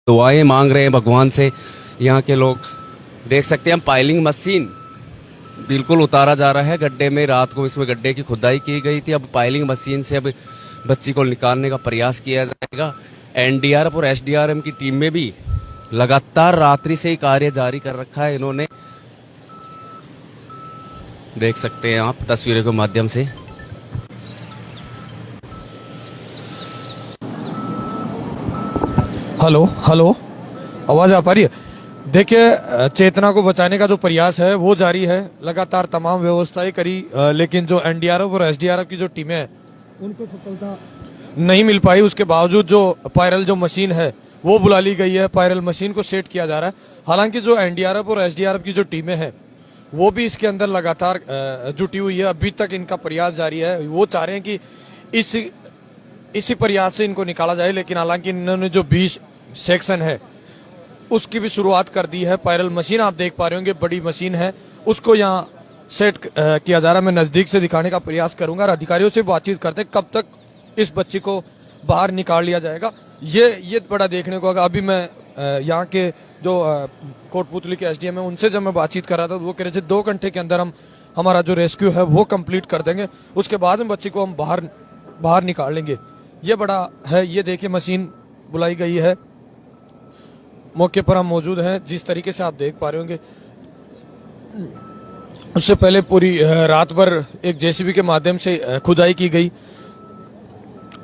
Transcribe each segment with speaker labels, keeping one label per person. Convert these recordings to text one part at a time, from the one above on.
Speaker 1: दुआएं मांग रहे हैं भगवान से यहाँ के लोग। देख सकते हैं हम, पाइलिंग मशीन बिल्कुल उतारा जा रहा है गड्ढे में। रात को इसमें गड्ढे की खुदाई की गई थी। अब पाइलिंग मशीन से अब बच्ची को निकालने का प्रयास किया जाएगा। एनडीआरएफ और एसडीआरएफ की टीम में भी लगातार रात्रि से ही कार्य जारी कर रखा है इन्होंने। देख सकते हैं आप तस्वीरों के माध्यम से।
Speaker 2: हेलो हेलो, आवाज आ पा रही है? देखिए, चेतना को बचाने का जो प्रयास है वो जारी है। लगातार तमाम व्यवस्थाएं करी, लेकिन जो एनडीआरएफ और एसडीआरएफ की जो टीमें हैं उनको सफलता नहीं मिल पाई। उसके बावजूद जो पायरल जो मशीन है वो बुला ली गई है, पायरल मशीन को सेट किया जा रहा है। हालांकि जो एनडीआरएफ और एसडीआरएफ की जो टीमें हैं वो भी इसके अंदर लगातार जुटी हुई है। अभी तक इनका प्रयास जारी है। वो चाह रहे हैं कि इसी प्रयास से इनको निकाला जाए, लेकिन हालांकि इन्होंने जो 20 सेक्शन है उसकी भी शुरुआत कर दी है। पायरल मशीन आप देख पा रहे होंगे, बड़ी मशीन है, उसको यहाँ सेट किया जा रहा है। मैं नजदीक से दिखाने का प्रयास करूंगा और अधिकारियों से बातचीत करते हैं कब तक इस बच्ची को बाहर निकाल लिया जाएगा। ये बड़ा देखने को। अभी मैं यहाँ के जो कोटपुतली के एसडीएम है उनसे जब मैं बातचीत कर रहा था वो कह रहे थे 2 घंटे के अंदर हम हमारा जो रेस्क्यू है वो कंप्लीट कर देंगे, उसके बाद में बच्ची को हम बाहर निकाल लेंगे। ये बड़ा है। ये देखिए, मशीन बुलाई गई है, मौके पर हम मौजूद हैं। जिस तरीके से आप देख पा रहे होंगे, उससे पहले पूरी रात भर एक जेसीबी के माध्यम से खुदाई की गई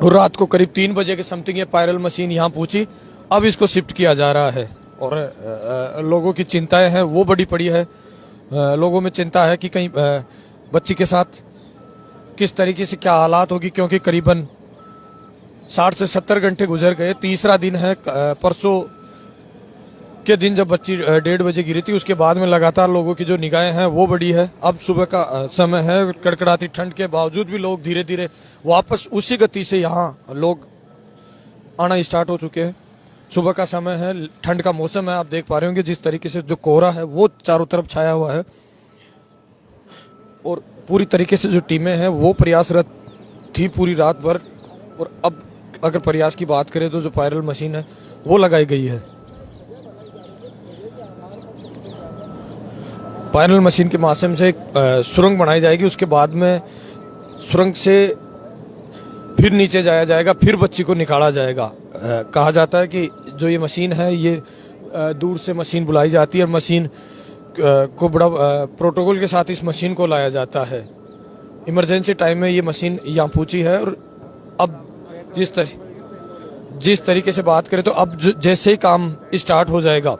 Speaker 2: और रात को करीब 3 बजे के समथिंग ये पायरल मशीन यहाँ पहुंची। अब इसको शिफ्ट किया जा रहा है और लोगों की चिंताएं हैं वो बड़ी पड़ी है। लोगों में चिंता है कि कहीं बच्ची के साथ किस तरीके से क्या हालात होगी, क्योंकि करीबन 60 से 70 घंटे गुजर गए। तीसरा दिन है। परसों के दिन जब बच्ची 1:30 बजे गिरी थी, उसके बाद में लगातार लोगों की जो निगाहें हैं वो बड़ी है। अब सुबह का समय है, कड़कड़ाती ठंड के बावजूद भी लोग धीरे धीरे वापस उसी गति से यहाँ लोग आना स्टार्ट हो चुके हैं। सुबह का समय है, ठंड का मौसम है। आप देख पा रहे होंगे जिस तरीके से जो कोहरा है वो चारों तरफ छाया हुआ है और पूरी तरीके से जो टीमें हैं वो प्रयासरत थी पूरी रात भर। और अब अगर प्रयास की बात करें तो जो पायरल मशीन है वो लगाई गई है। पायरल मशीन के माध्यम से सुरंग बनाई जाएगी, उसके बाद में सुरंग से फिर नीचे जाया जाएगा, फिर बच्ची को निकाला जाएगा। कहा जाता है कि जो ये मशीन है ये दूर से मशीन बुलाई जाती है और मशीन को बड़ा प्रोटोकॉल के साथ इस मशीन को लाया जाता है। इमरजेंसी टाइम में ये मशीन यहाँ पहुंची है। और अब जिस तरीके से बात करें तो अब जैसे ही काम स्टार्ट हो जाएगा,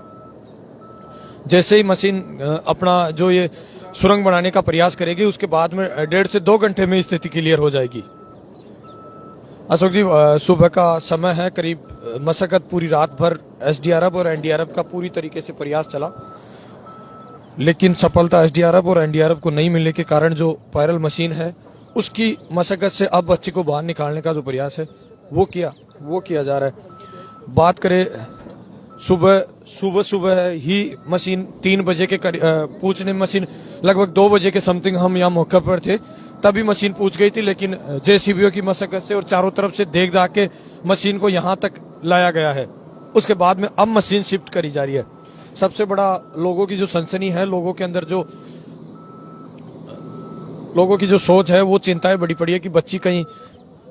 Speaker 2: जैसे ही मशीन अपना जो ये सुरंग बनाने का प्रयास करेगी, उसके बाद में 1.5 से 2 घंटे में स्थिति क्लियर हो जाएगी। अशोक जी, सुबह का समय है, करीब मशक्कत पूरी रात भर एसडीआरएफ और एनडीआरएफ का पूरी तरीके से प्रयास चला, लेकिन सफलता एसडीआरएफ और एनडीआरएफ को नहीं मिलने के कारण जो पायरल मशीन है उसकी मशक्कत से अब बच्चे को बाहर निकालने का जो प्रयास है वो किया जा रहा है। बात करें सुबह ही मशीन 3 बजे के पूछने मशीन लगभग 2 बजे के समथिंग हम यहाँ मौके पर थे, तभी मशीन पूछ गई थी, लेकिन जेसीबीओ की मशक्कत से और चारों तरफ से देख दाख के मशीन को यहाँ तक लाया गया है। उसके बाद में अब मशीन शिफ्ट करी जा रही है। सबसे बड़ा लोगों की जो सनसनी है, लोगों के अंदर जो लोगों की जो सोच है वो चिंताएं बड़ी पड़ी है कि बच्ची कहीं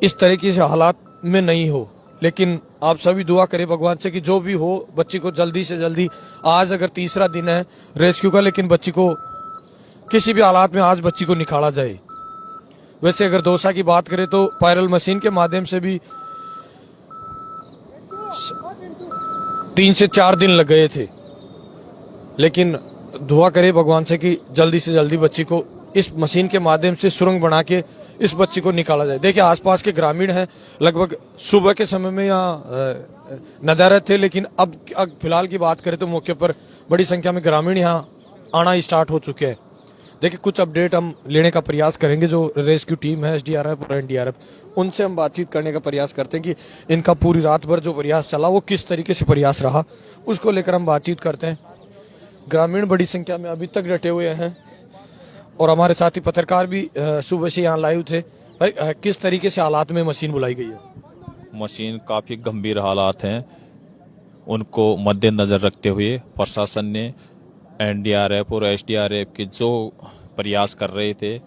Speaker 2: इस तरीके से हालात में नहीं हो। लेकिन आप सभी दुआ करें भगवान से कि जो भी हो बच्ची को जल्दी से जल्दी, आज अगर तीसरा दिन है रेस्क्यू का, लेकिन बच्ची को किसी भी हालात में आज बच्ची को निकाला जाए। वैसे अगर दौसा की बात करें तो पायरल मशीन के माध्यम से भी 3 से 4 दिन लग गए थे, लेकिन दुआ करें भगवान से कि जल्दी से जल्दी बच्ची को इस मशीन के माध्यम से सुरंग बना के इस बच्ची को निकाला जाए। देखिए, आसपास के ग्रामीण हैं, लगभग सुबह के समय में यहाँ नदारत थे, लेकिन अब फिलहाल की बात करें तो मौके पर बड़ी संख्या में ग्रामीण यहाँ आना स्टार्ट हो चुके हैं। देखिए, कुछ अपडेट हम लेने का प्रयास करेंगे। जो रेस्क्यू टीम है एसडीआरएफ और एनडीआरएफ, उनसे हम बातचीत करने का प्रयास करते हैं कि इनका पूरी रात भर जो प्रयास चला वो किस तरीके से प्रयास रहा, उसको लेकर हम बातचीत करते हैं। ग्रामीण बड़ी संख्या में अभी तक डटे हुए हैं और हमारे साथी पत्रकार भी सुबह से यहाँ लाइव थे। भाई, किस तरीके से हालात में मशीन बुलाई गई है?
Speaker 3: मशीन काफ़ी गंभीर हालात हैं। उनको मद्देनजर रखते हुए प्रशासन ने एनडीआरएफ और एसडीआरएफ के जो प्रयास कर रहे थे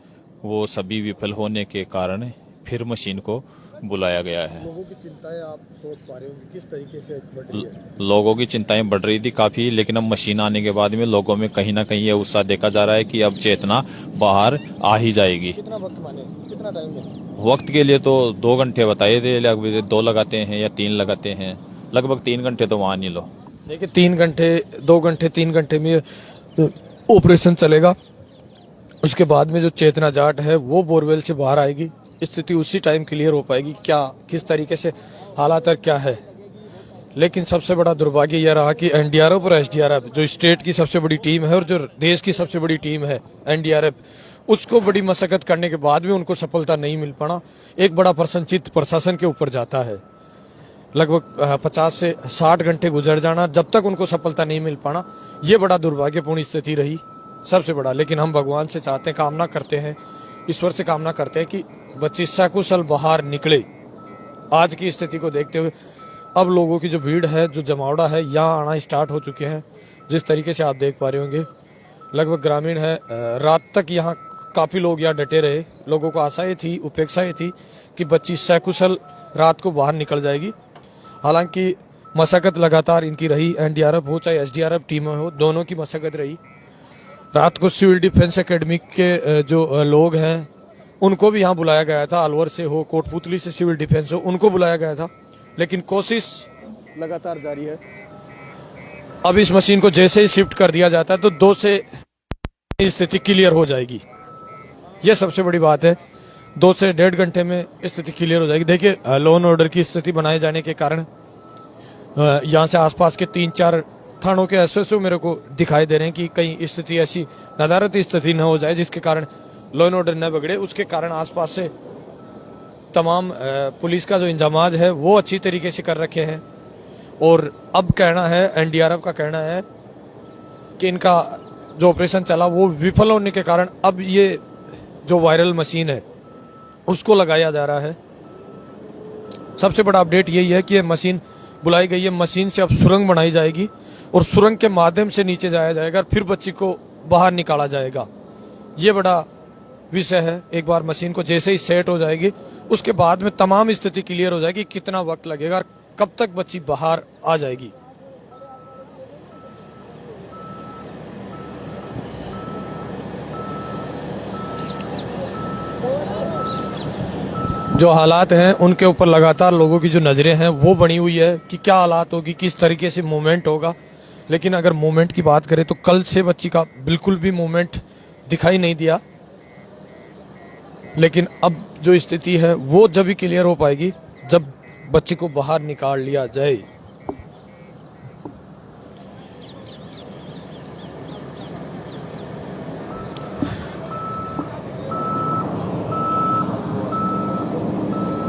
Speaker 3: वो सभी विफल होने के कारण फिर मशीन को बुलाया गया है।
Speaker 2: लोगों की चिंताएं आप सोच पा रहे होंगे किस तरीके से बढ़ रही है।
Speaker 3: लोगों की चिंताएं बढ़ रही थी काफी, लेकिन अब मशीन आने के बाद में लोगों में कहीं ना कहीं ये उत्साह देखा जा रहा है कि अब चेतना बाहर आ ही जाएगी।
Speaker 2: कितना वक्त माने, कितना टाइम है?
Speaker 3: वक्त के लिए तो 2 घंटे बताए थे, लगभग 2 लगाते हैं या 3 लगाते हैं, लगभग 3 घंटे तो मान ही लो।
Speaker 2: देखिए 3 घंटे, 2 घंटे, 3 घंटे में ऑपरेशन चलेगा। उसके बाद में जो चेतना जाट है वो बोरवेल से बाहर आएगी, स्थिति उसी टाइम क्लियर हो पाएगी क्या किस तरीके से हालात और क्या है। लेकिन सबसे बड़ा दुर्भाग्य यह रहा कि एनडीआरएफ और एसडीआरएफ जो स्टेट की सबसे बड़ी टीम है और जो देश की सबसे बड़ी टीम है एनडीआरएफ, उसको बड़ी मशक्कत करने के बाद भी उनको सफलता नहीं मिल पाना एक बड़ा प्रसन्नचित्त प्रशासन के ऊपर जाता है। लगभग 50 से 60 घंटे गुजर जाना, जब तक उनको सफलता नहीं मिल पाना, ये बड़ा दुर्भाग्यपूर्ण स्थिति रही सबसे बड़ा। लेकिन हम भगवान से चाहते हैं, कामना करते हैं, ईश्वर से कामना करते हैं कि बच्ची सकुशल बाहर निकले। आज की स्थिति को देखते हुए अब लोगों की जो भीड़ है, जो जमावड़ा है, यहाँ आना स्टार्ट हो चुके हैं। जिस तरीके से आप देख पा रहे होंगे लगभग ग्रामीण है, रात तक यहाँ काफी लोग यहाँ डटे रहे। लोगों को आशा ये थी, उपेक्षा ये थी कि बच्ची सकुशल रात को बाहर निकल जाएगी। हालांकि मशक्कत लगातार इनकी रही, एनडीआरएफ हो चाहे एसडीआरएफ टीमें हो, दोनों की मशक्कत रही। रात को सिविल डिफेंस एकेडमी के जो लोग हैं उनको भी यहाँ बुलाया गया था, अलवर से हो, कोटपुतली से सिविल डिफेंस हो, उनको बुलाया गया था, लेकिन कोशिश लगातार जारी है। अब इस मशीन को जैसे ही शिफ्ट कर दिया जाता है तो 2 से स्थिति क्लियर हो जाएगी। यह सबसे बड़ी बात है, 2 से 1.5 घंटे में स्थिति क्लियर हो जाएगी। देखिए लॉ एंड ऑर्डर की स्थिति बनाए जाने के कारण यहाँ से आसपास के 3-4 थानों के एसएसओ मेरे को दिखाई दे रहे हैं कि कहीं स्थिति ऐसी नदारत स्थिति न हो जाए जिसके कारण लॉ एंड ऑर्डर न बिगड़े। उसके कारण आसपास से तमाम पुलिस का जो इंतजाम है वो अच्छी तरीके से कर रखे हैं। और अब कहना है, एनडीआरएफ का कहना है कि इनका जो ऑपरेशन चला वो विफल होने के कारण अब ये जो वायरल मशीन है उसको लगाया जा रहा है। सबसे बड़ा अपडेट यही है कि ये मशीन बुलाई गई है, मशीन से अब सुरंग बनाई जाएगी और सुरंग के माध्यम से नीचे जाया जाएगा, फिर बच्ची को बाहर निकाला जाएगा। ये बड़ा विषय है। एक बार मशीन को जैसे ही सेट हो जाएगी उसके बाद में तमाम स्थिति क्लियर हो जाएगी, कितना वक्त लगेगा, कब तक बच्ची बाहर आ जाएगी। जो हालात हैं उनके ऊपर लगातार लोगों की जो नजरें हैं वो बनी हुई है कि क्या हालात होगी, किस तरीके से मूवमेंट होगा। लेकिन अगर मूवमेंट की बात करें तो कल से बच्ची का बिल्कुल भी मूवमेंट दिखाई नहीं दिया। लेकिन अब जो स्थिति है वो जब भी क्लियर हो पाएगी जब बच्ची को बाहर निकाल लिया जाए।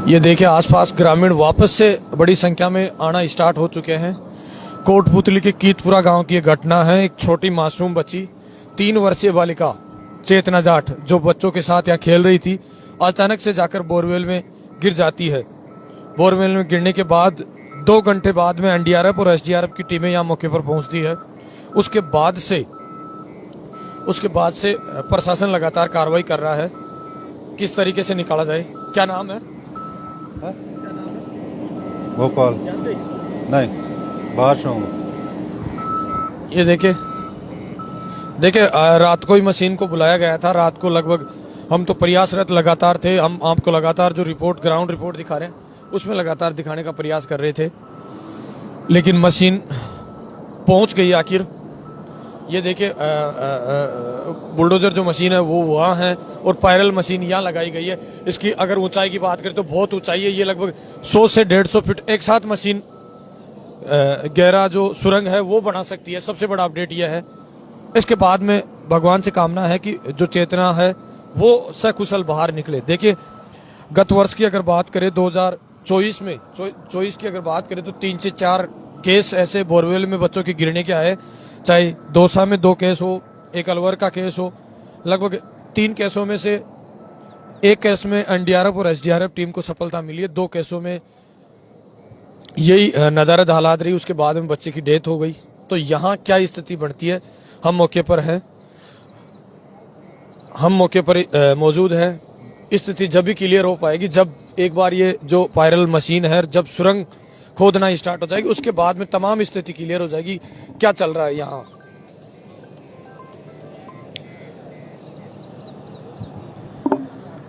Speaker 2: ये देखिए आसपास ग्रामीण वापस से बड़ी संख्या में आना स्टार्ट हो चुके हैं। कोटपुतली के कीतपुरा गांव की ये घटना है। एक छोटी मासूम बच्ची 3 वर्षीय बालिका चेतना जाट जो बच्चों के साथ यहाँ खेल रही थी, अचानक से जाकर बोरवेल में गिर जाती है। बोरवेल में गिरने के बाद 2 घंटे बाद में एनडीआरएफ और एसडीआरएफ की टीमें यहाँ मौके पर पहुंचती है। उसके बाद से प्रशासन लगातार कार्रवाई कर रहा है किस तरीके से निकाला जाए। क्या नाम है?
Speaker 4: भोपाल नहीं, बाहर से हूँ।
Speaker 2: ये देखिए रात को ही मशीन को बुलाया गया था। रात को लगभग हम तो प्रयासरत लगातार थे, हम आपको लगातार जो रिपोर्ट ग्राउंड रिपोर्ट दिखा रहे हैं उसमें लगातार दिखाने का प्रयास कर रहे थे, लेकिन मशीन पहुंच गई आखिर। ये देखिए बुलडोजर जो मशीन है वो वहाँ है और पायरल मशीन यहाँ लगाई गई है। इसकी अगर ऊंचाई की बात करें तो बहुत ऊंचाई है, ये लगभग 100 से 150 फीट एक साथ मशीन गहरा जो सुरंग है वो बना सकती है। सबसे बड़ा अपडेट यह है। इसके बाद में भगवान से कामना है कि जो चेतना है वो सकुशल बाहर निकले। देखिए गत वर्ष की अगर बात करें 2024 में 24 की अगर बात करें तो 3 से 4 केस ऐसे बोरवेल में बच्चों के गिरने के आए, चाहे दौसा में 2 केस हो, एक अलवर का केस हो। लगभग 3 केसों में से 1 केस में एनडीआरएफ और एसडीआरएफ टीम को सफलता मिली है, 2 केसों में यही नदारद हालात रही, उसके बाद में बच्चे की डेथ हो गई। तो यहाँ क्या स्थिति बनती है, हम मौके पर हैं, हम मौके पर मौजूद हैं। स्थिति जब भी क्लियर हो पाएगी जब एक बार ये जो पायरल मशीन है जब सुरंग खोदना स्टार्ट हो जाएगी, उसके बाद में तमाम स्थिति क्लियर हो जाएगी क्या चल रहा है यहाँ।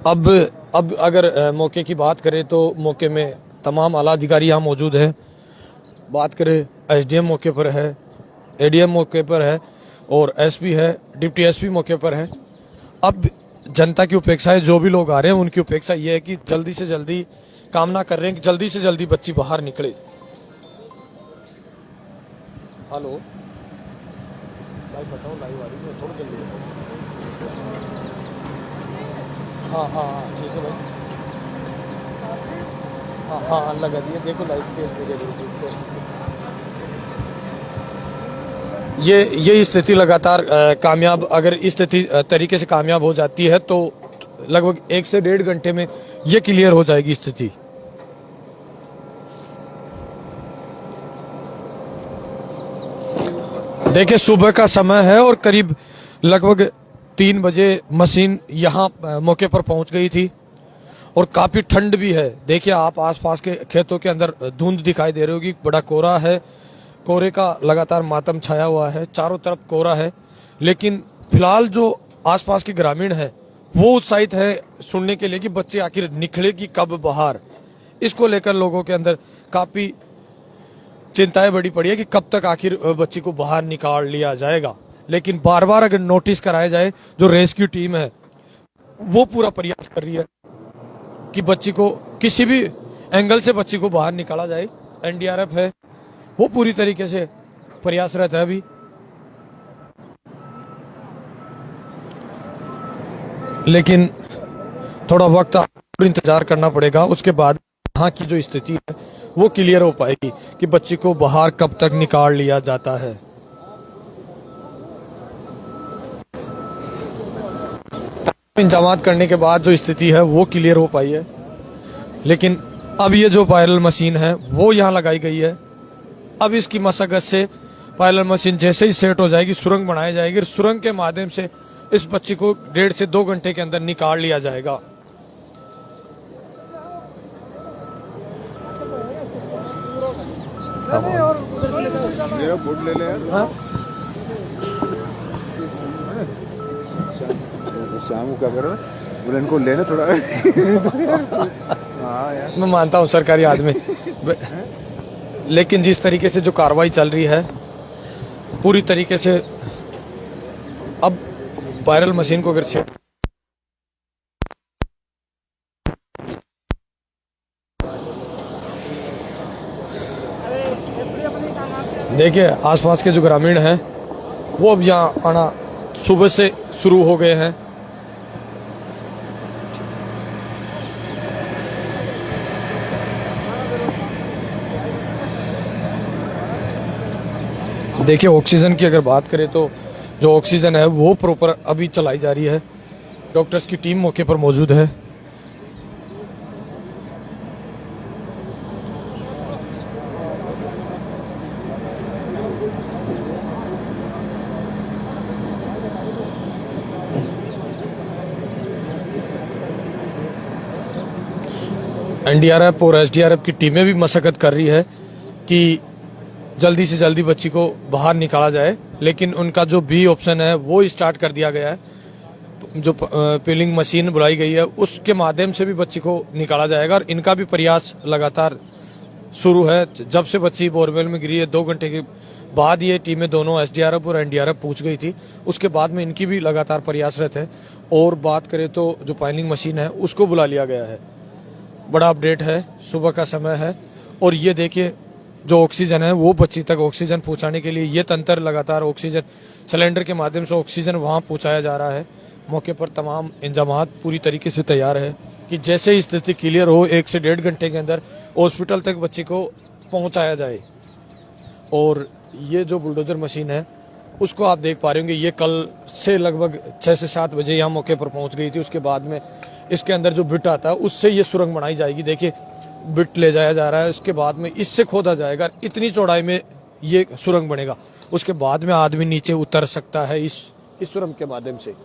Speaker 2: अब अगर मौके की बात करें तो मौके में तमाम आला अधिकारी यहाँ मौजूद हैं। बात करें एसडीएम मौके पर है, एडीएम मौके पर है और एसपी है, डिप्टी एसपी मौके पर है। अब जनता की अपेक्षा है, जो भी लोग आ रहे हैं उनकी अपेक्षा ये है कि जल्दी से जल्दी कामना कर रहे हैं कि जल्दी से जल्दी बच्ची बाहर निकले। हेलो लाइव बताओ, लाइव आ रही है, थोड़ा जल्दी बताओ। हाँ हाँ हाँ ठीक है भाई, हाँ हाँ हाँ लगा दिया, देखो लाइव फेसबुक। ये स्थिति लगातार कामयाब, अगर इस स्थिति तरीके से कामयाब हो जाती है तो लगभग 1 से 1.5 घंटे में ये क्लियर हो जाएगी स्थिति। देखिए सुबह का समय है और करीब लगभग 3 बजे मशीन यहाँ मौके पर पहुंच गई थी और काफी ठंड भी है। देखिए आप आसपास के खेतों के अंदर धुंध दिखाई दे रही होगी, बड़ा कोहरा है, कोहरे का लगातार मातम छाया हुआ है, चारों तरफ कोहरा है। लेकिन फिलहाल जो आसपास के ग्रामीण है वो उत्साहित है सुनने के लिए कि बच्चे आखिर निकलेगी कब बाहर। इसको लेकर लोगों के अंदर काफी चिंताएं बड़ी पड़ी है कि कब तक आखिर बच्ची को बाहर निकाल लिया जाएगा। लेकिन बार बार अगर नोटिस कराया जाए, जो रेस्क्यू टीम है वो पूरा प्रयास कर रही है कि बच्ची को किसी भी एंगल से बच्ची को बाहर निकाला जाए। एनडीआरएफ है वो पूरी तरीके से प्रयासरत है अभी। लेकिन थोड़ा वक्त और इंतजार करना पड़ेगा, उसके बाद यहाँ की जो स्थिति है वो क्लियर हो पाएगी कि बच्ची को बाहर कब तक निकाल लिया जाता है। इंतजाम करने के बाद जो स्थिति है वो क्लियर हो पाई है। लेकिन अब ये जो पायरल मशीन है वो यहाँ लगाई गई है। अब इसकी मशक्कत से पायलर मशीन जैसे ही सेट हो जाएगी, सुरंग बनाई जाएगी, सुरंग के माध्यम से इस बच्ची को 1.5 से 2 घंटे के अंदर निकाल लिया जाएगा।
Speaker 4: मेरा बोर्ड ले ले यार।
Speaker 2: हाँ?
Speaker 4: शाम को क्या करो, बोले इनको लेना थोड़ा। हाँ यार,
Speaker 2: मैं मानता हूँ सरकारी आदमी, लेकिन जिस तरीके से जो कार्रवाई चल रही है पूरी तरीके से, अब वायरल मशीन को अगर देखिए आसपास के जो ग्रामीण हैं वो अब यहाँ आना सुबह से शुरू हो गए हैं। देखिए ऑक्सीजन की अगर बात करें तो जो ऑक्सीजन है वो प्रॉपर अभी चलाई जा रही है। डॉक्टर्स की टीम मौके पर मौजूद है। एनडीआरएफ और एसडीआरएफ की टीमें भी मशक्कत कर रही है कि जल्दी से जल्दी बच्ची को बाहर निकाला जाए। लेकिन उनका जो बी ऑप्शन है वो स्टार्ट कर दिया गया है। जो पीलिंग मशीन बुलाई गई है उसके माध्यम से भी बच्ची को निकाला जाएगा और इनका भी प्रयास लगातार शुरू है। जब से बच्ची बोरवेल में गिरी है 2 घंटे के बाद ये टीमें दोनों एसडीआरएफ और एनडीआरएफ पहुंच गई थी। उसके बाद में इनकी भी लगातार प्रयासरत है। और बात करें तो जो पाइलिंग मशीन है उसको बुला लिया गया है। बड़ा अपडेट है, सुबह का समय है और ये देखिए जो ऑक्सीजन है वो बच्ची तक ऑक्सीजन पहुंचाने के लिए ये तंत्र लगातार ऑक्सीजन सिलेंडर के माध्यम से ऑक्सीजन वहां पहुंचाया जा रहा है। मौके पर तमाम इंतजाम पूरी तरीके से तैयार है कि जैसे ही स्थिति क्लियर हो 1 से 1.5 घंटे के अंदर हॉस्पिटल तक बच्ची को पहुंचाया जाए। और ये जो बुलडोजर मशीन है उसको आप देख पा रहे होंगे, ये कल से लगभग 6 से 7 बजे यहाँ मौके पर पहुंच गई थी। उसके बाद में इसके अंदर जो बिट आता है उससे ये सुरंग बनाई जाएगी। देखिए बिट ले जाया जा रहा है, उसके बाद में इससे खोदा जाएगा, इतनी चौड़ाई में ये सुरंग बनेगा, उसके बाद में आदमी नीचे उतर सकता है इस सुरंग के माध्यम से।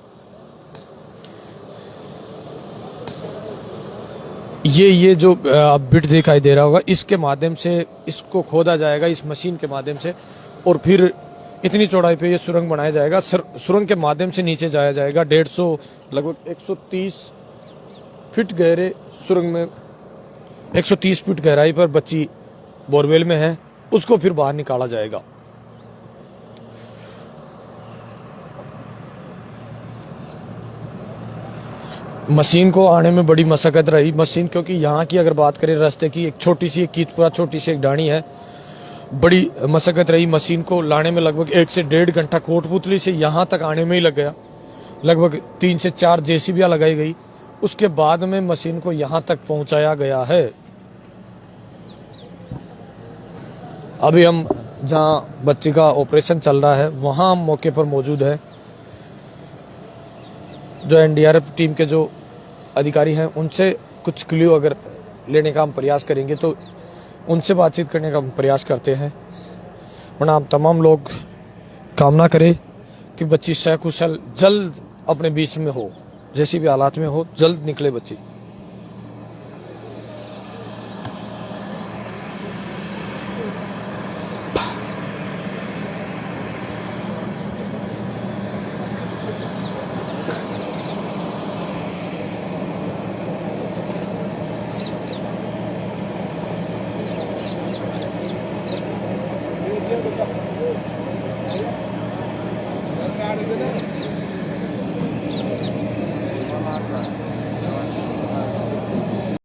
Speaker 2: ये जो अब बिट दिखाई दे रहा होगा, इसके माध्यम से इसको खोदा जाएगा इस मशीन के माध्यम से, और फिर इतनी चौड़ाई पे ये सुरंग बनाया जाएगा। सुरंग के माध्यम से नीचे जाया जाएगा। 150 लगभग 130 फीट गहरे सुरंग में 130 फीट गहराई पर बच्ची बोरवेल में है, उसको फिर बाहर निकाला जाएगा। मशीन को आने में बड़ी मशक्कत रही मशीन, क्योंकि यहाँ की अगर बात करें रास्ते की, एक छोटी सी कीतपुरा छोटी सी एक ढाणी है, बड़ी मशक्कत रही मशीन को लाने में। लगभग 1 से 1.5 घंटा कोटपुतली से यहाँ तक आने में ही लग गया। लगभग 3 से 4 जेसीबियां लगाई गई, उसके बाद में मशीन को यहाँ तक पहुंचाया गया है। अभी हम जहाँ बच्ची का ऑपरेशन चल रहा है वहाँ हम मौके पर मौजूद हैं। जो एनडीआरएफ टीम के जो अधिकारी हैं उनसे कुछ क्लू अगर लेने का हम प्रयास करेंगे तो उनसे बातचीत करने का हम प्रयास करते हैं। वरना हम तमाम लोग कामना करें कि बच्ची सकुशल जल्द अपने बीच में हो, जैसी भी हालात में हो, जल्द निकले बच्ची।